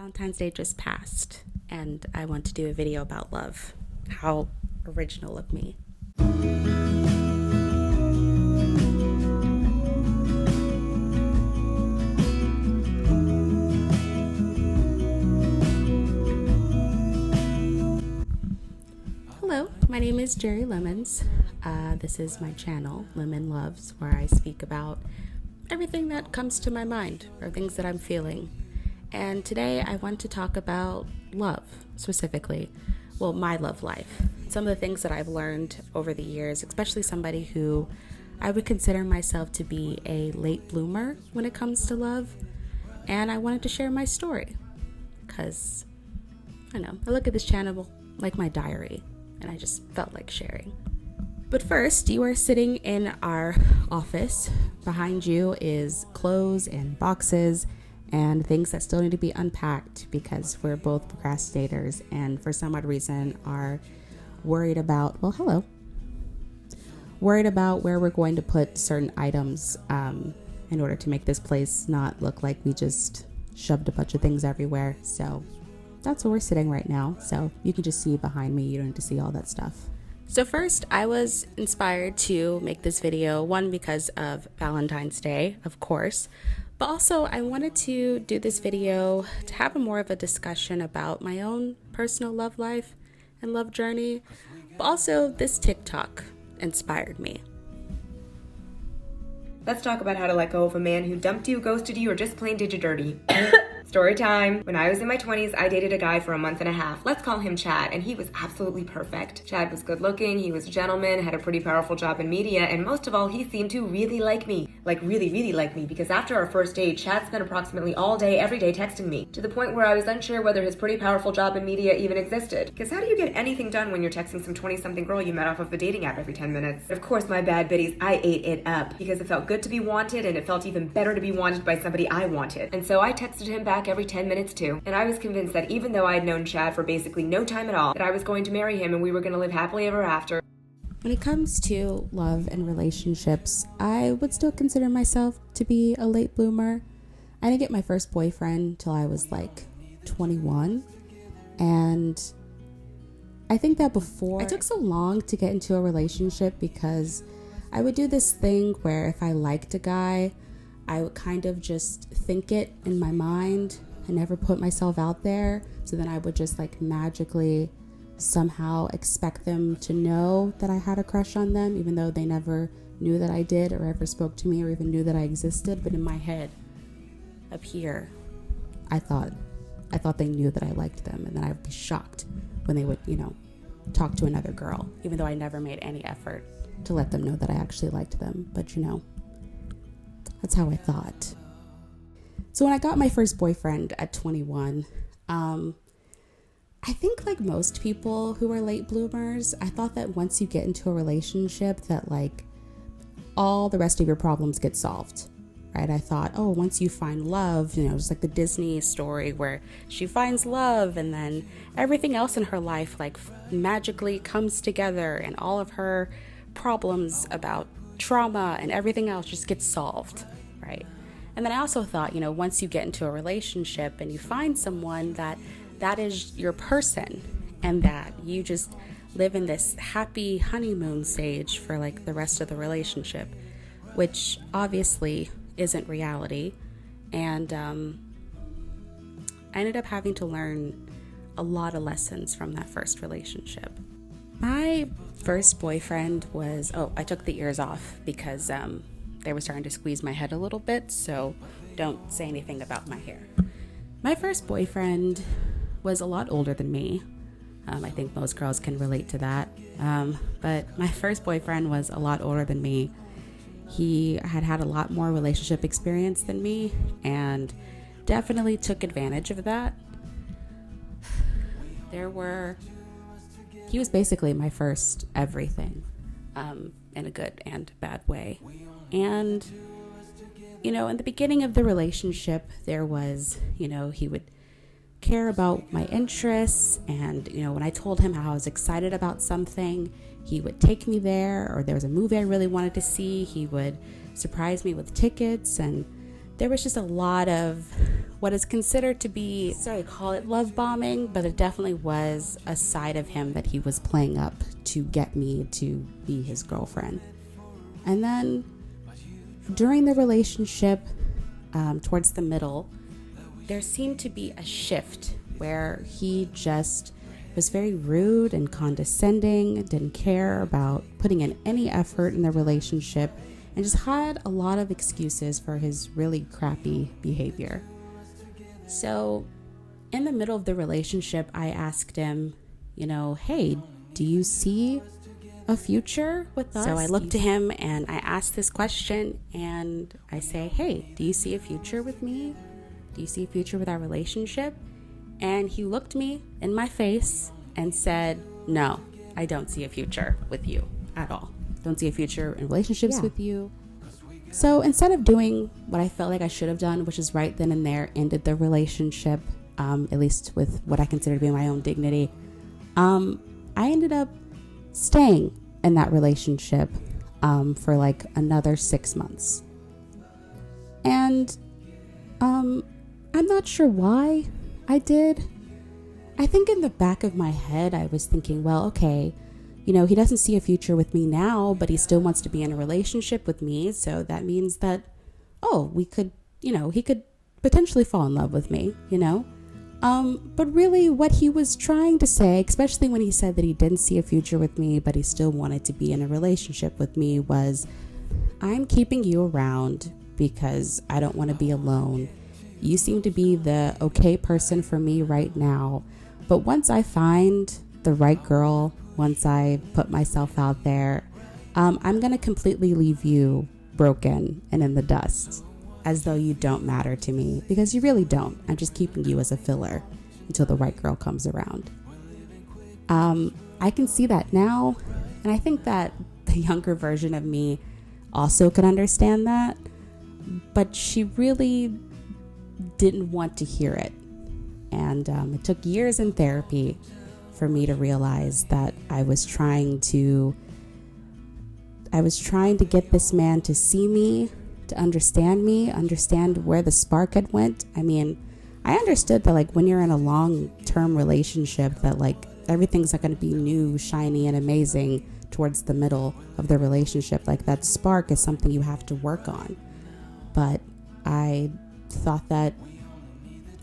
Valentine's Day just passed, and I want to do a video about love. How original of me. Hello, my name is Jerry Lemons. This is my channel, Lemon Loves, where I speak about everything that comes to my mind or things that I'm feeling. And today I want to talk about love, specifically. Well, my love life. Some of the things that I've learned over the years, especially somebody who I would consider myself to be a late bloomer when it comes to love. And I wanted to share my story because, I look at this channel like my diary, and I just felt like sharing. But first, you are sitting in our office. Behind you is clothes and boxes and things that still need to be unpacked because we're both procrastinators and for some odd reason are worried about, worried about where we're going to put certain items in order to make this place not look like we just shoved a bunch of things everywhere. So that's where we're sitting right now. So you can just see behind me. You don't need to see all that stuff. So first, I was inspired to make this video, one, because of Valentine's Day, of course, but also I wanted to do this video to have more of a discussion about my own personal love life and love journey, but also this TikTok inspired me. Let's talk about how to let go of a man who dumped you, ghosted you, or just plain did you dirty. Story time. When I was in my 20s, I dated a guy for a month and a half. Let's call him Chad, and he was absolutely perfect. Chad was good looking, he was a gentleman, had a pretty powerful job in media, and most of all, he seemed to really like me. Like really like me, because after our first date, Chad spent approximately all day, every day texting me, to the point where I was unsure whether his pretty powerful job in media even existed. Because how do you get anything done when you're texting some 20-something girl you met off of a dating app every 10 minutes? But of course, my bad biddies, I ate it up, because it felt good to be wanted, and it felt even better to be wanted by somebody I wanted. And so I texted him back every 10 minutes too. And I was convinced that even though I had known Chad for basically no time at all, that I was going to marry him and we were going to live happily ever after. When it comes to love and relationships, I would still consider myself to be a late bloomer. I didn't get my first boyfriend till I was like 21. And I think that before, I took so long to get into a relationship because I would do this thing where if I liked a guy, I would kind of just think it in my mind and never put myself out there. So then I would just like magically somehow expect them to know that I had a crush on them, even though they never knew that I did or ever spoke to me or even knew that I existed. But in my head, up here, I thought they knew that I liked them, and then I would be shocked when they would, talk to another girl, even though I never made any effort to let them know that I actually liked them. But that's how I thought. So when I got my first boyfriend at 21, I think like most people who are late bloomers, I thought that once you get into a relationship that like all the rest of your problems get solved, right? I thought, once you find love, just like the Disney story where she finds love and then everything else in her life like magically comes together and all of her problems about trauma and everything else just gets solved, right? And then I also thought, once you get into a relationship and you find someone that is your person and that you just live in this happy honeymoon stage for like the rest of the relationship, which obviously isn't reality. And I ended up having to learn a lot of lessons from that first relationship. My first boyfriend was, I took the ears off because they were starting to squeeze my head a little bit, so don't say anything about my hair. My first boyfriend was a lot older than me. I think most girls can relate to that. But my first boyfriend was a lot older than me. He had a lot more relationship experience than me and definitely took advantage of that. He was basically my first everything, in a good and bad way. And, in the beginning of the relationship, there was, he would care about my interests. And, when I told him how I was excited about something, he would take me there, or there was a movie I really wanted to see. He would surprise me with tickets and there was just a lot of what is considered to be, sorry, call it love bombing, but it definitely was a side of him that he was playing up to get me to be his girlfriend. And then during the relationship, towards the middle, there seemed to be a shift where he just was very rude and condescending, didn't care about putting in any effort in the relationship, and just had a lot of excuses for his really crappy behavior. So in the middle of the relationship, I asked him, hey, do you see a future with us? So I looked to him and I asked this question and I say, hey, do you see a future with me? Do you see a future with our relationship? And he looked me in my face and said, no, I don't see a future with you at all. Don't see a future in relationships with you. So instead of doing what I felt like I should have done, which is right then and there, ended the relationship, at least with what I consider to be my own dignity, I ended up staying in that relationship for like another 6 months. And I'm not sure why I did. I think in the back of my head, I was thinking, well, okay, he doesn't see a future with me now, but he still wants to be in a relationship with me. So that means that, we could, he could potentially fall in love with me, But really what he was trying to say, especially when he said that he didn't see a future with me, but he still wanted to be in a relationship with me, was, I'm keeping you around because I don't want to be alone. You seem to be the okay person for me right now. But once I find the right girl, once I put myself out there, I'm going to completely leave you broken and in the dust, as though you don't matter to me, because you really don't. I'm just keeping you as a filler until the right girl comes around. I can see that now, and I think that the younger version of me also could understand that, but she really didn't want to hear it. And it took years in therapy for me to realize that I was trying to get this man to see me, to understand where the spark had went. I mean, I understood that like when you're in a long-term relationship that like everything's not going to be new, shiny, and amazing towards the middle of the relationship. Like that spark is something you have to work on. But I thought that,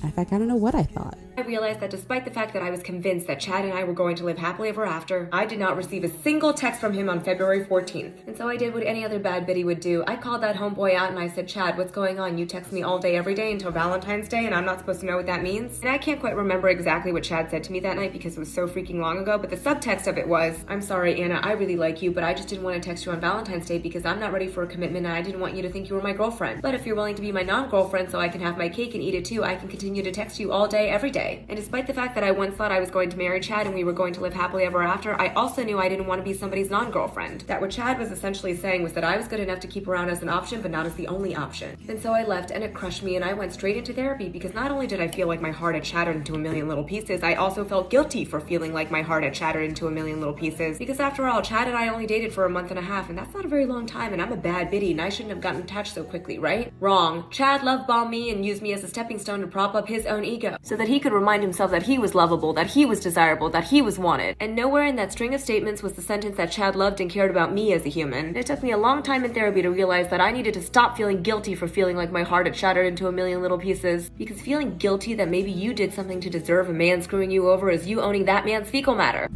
in fact, I don't know what I thought. I realized that despite the fact that I was convinced that Chad and I were going to live happily ever after, I did not receive a single text from him on February 14th. And so I did what any other bad biddy would do. I called that homeboy out and I said, Chad, what's going on? You text me all day, every day until Valentine's Day, and I'm not supposed to know what that means? And I can't quite remember exactly what Chad said to me that night because it was so freaking long ago, but the subtext of it was, I'm sorry, Anna, I really like you, but I just didn't want to text you on Valentine's Day because I'm not ready for a commitment and I didn't want you to think you were my girlfriend. But if you're willing to be my non-girlfriend so I can have my cake and eat it too, I can continue to text you all day, every day. And despite the fact that I once thought I was going to marry Chad and we were going to live happily ever after, I also knew I didn't want to be somebody's non-girlfriend. That what Chad was essentially saying was that I was good enough to keep around as an option, but not as the only option. And so I left and it crushed me and I went straight into therapy because not only did I feel like my heart had shattered into a million little pieces, I also felt guilty for feeling like my heart had shattered into a million little pieces. Because after all, Chad and I only dated for a month and a half, and that's not a very long time, and I'm a bad biddy and I shouldn't have gotten attached so quickly, right? Wrong. Chad love bombed me and used me as a stepping stone to prop up his own ego so that he could remind himself that he was lovable, that he was desirable, that he was wanted. And nowhere in that string of statements was the sentence that Chad loved and cared about me as a human. And it took me a long time in therapy to realize that I needed to stop feeling guilty for feeling like my heart had shattered into a million little pieces. Because feeling guilty that maybe you did something to deserve a man screwing you over is you owning that man's fecal matter.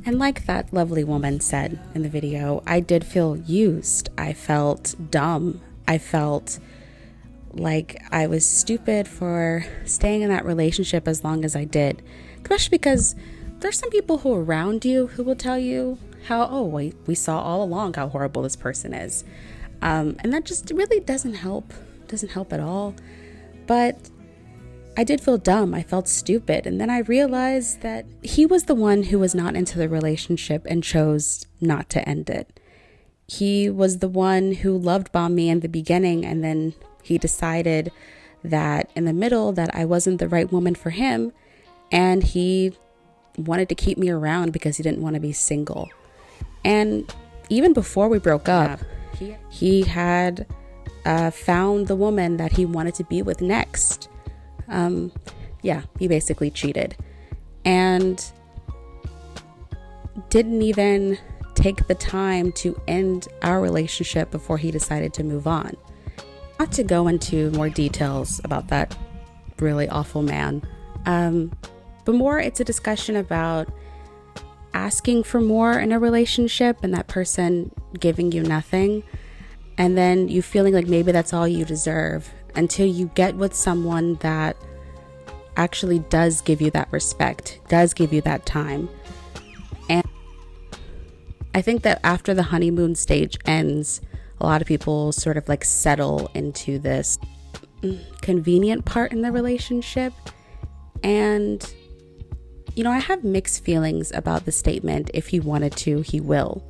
And like that lovely woman said in the video, I did feel used. I felt dumb. I felt like I was stupid for staying in that relationship as long as I did. Especially because there's some people who are around you who will tell you how, we saw all along how horrible this person is. And that just really doesn't help at all. But I did feel dumb. I felt stupid. And then I realized that he was the one who was not into the relationship and chose not to end it. He was the one who loved bomb me in the beginning, and then he decided that in the middle that I wasn't the right woman for him, and he wanted to keep me around because he didn't want to be single. And even before we broke up, he had found the woman that he wanted to be with next. He basically cheated and didn't even take the time to end our relationship before he decided to move on. Not to go into more details about that really awful man, but more it's a discussion about asking for more in a relationship and that person giving you nothing, and then you feeling like maybe that's all you deserve until you get with someone that actually does give you that respect, does give you that time. And I think that after the honeymoon stage ends, a lot of people sort of like settle into this convenient part in the relationship. And, I have mixed feelings about the statement, if he wanted to, he will.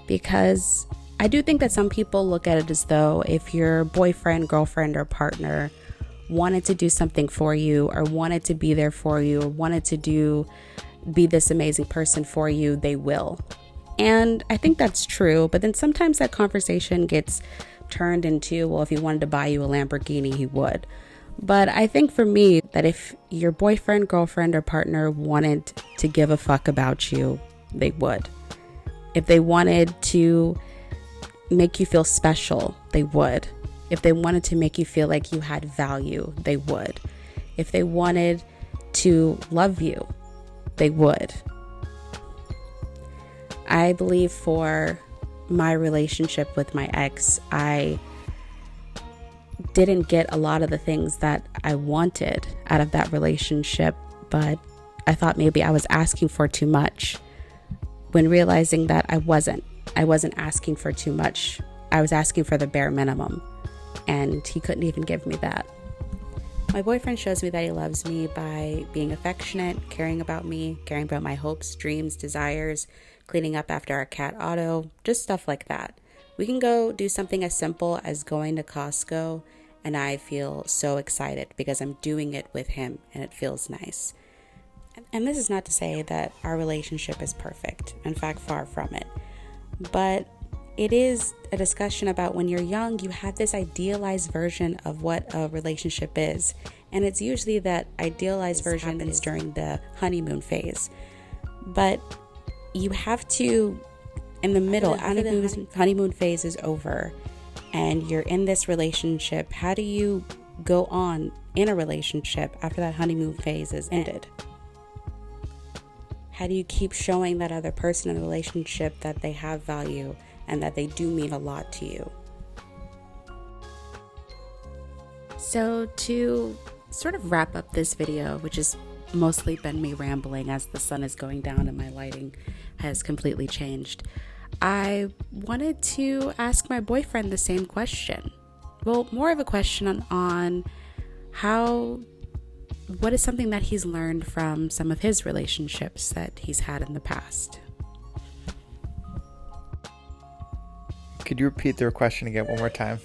Because I do think that some people look at it as though if your boyfriend, girlfriend, or partner wanted to do something for you, or wanted to be there for you, or wanted to be this amazing person for you, they will. And I think that's true, but then sometimes that conversation gets turned into, well, if he wanted to buy you a Lamborghini, he would. But I think for me, that if your boyfriend, girlfriend, or partner wanted to give a fuck about you, they would. If they wanted to make you feel special, they would. If they wanted to make you feel like you had value, they would. If they wanted to love you, they would. I believe for my relationship with my ex, I didn't get a lot of the things that I wanted out of that relationship, but I thought maybe I was asking for too much, when realizing that I wasn't asking for too much. I was asking for the bare minimum, and he couldn't even give me that. My boyfriend shows me that he loves me by being affectionate, caring about me, caring about my hopes, dreams, desires, cleaning up after our cat Otto, just stuff like that. We can go do something as simple as going to Costco, and I feel so excited because I'm doing it with him and it feels nice. And this is not to say that our relationship is perfect. In fact, far from it. But it is a discussion about when you're young, you have this idealized version of what a relationship is. And it's usually that idealized version is during the honeymoon phase. But you have to, in the middle, after the honeymoon phase is over and you're in this relationship, how do you go on in a relationship after that honeymoon phase is ended? How do you keep showing that other person in the relationship that they have value and that they do mean a lot to you? So to sort of wrap up this video, which has mostly been me rambling as the sun is going down and my lighting has completely changed, I wanted to ask my boyfriend the same question. Well, more of a question on what is something that he's learned from some of his relationships that he's had in the past. Could you repeat their question again one more time?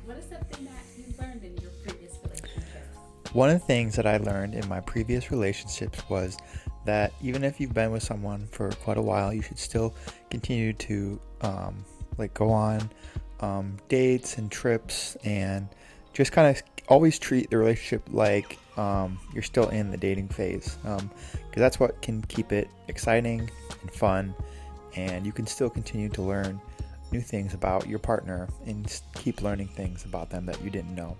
What is something that you learned in your previous relationships? One of the things that I learned in my previous relationships was that even if you've been with someone for quite a while, you should still continue to go on dates and trips, and just kind of always treat the relationship like you're still in the dating phase, because that's what can keep it exciting and fun, and you can still continue to learn new things about your partner and keep learning things about them that you didn't know.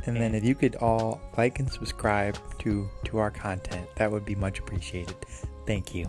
And then if you could all like and subscribe to our content, that would be much appreciated. Thank you.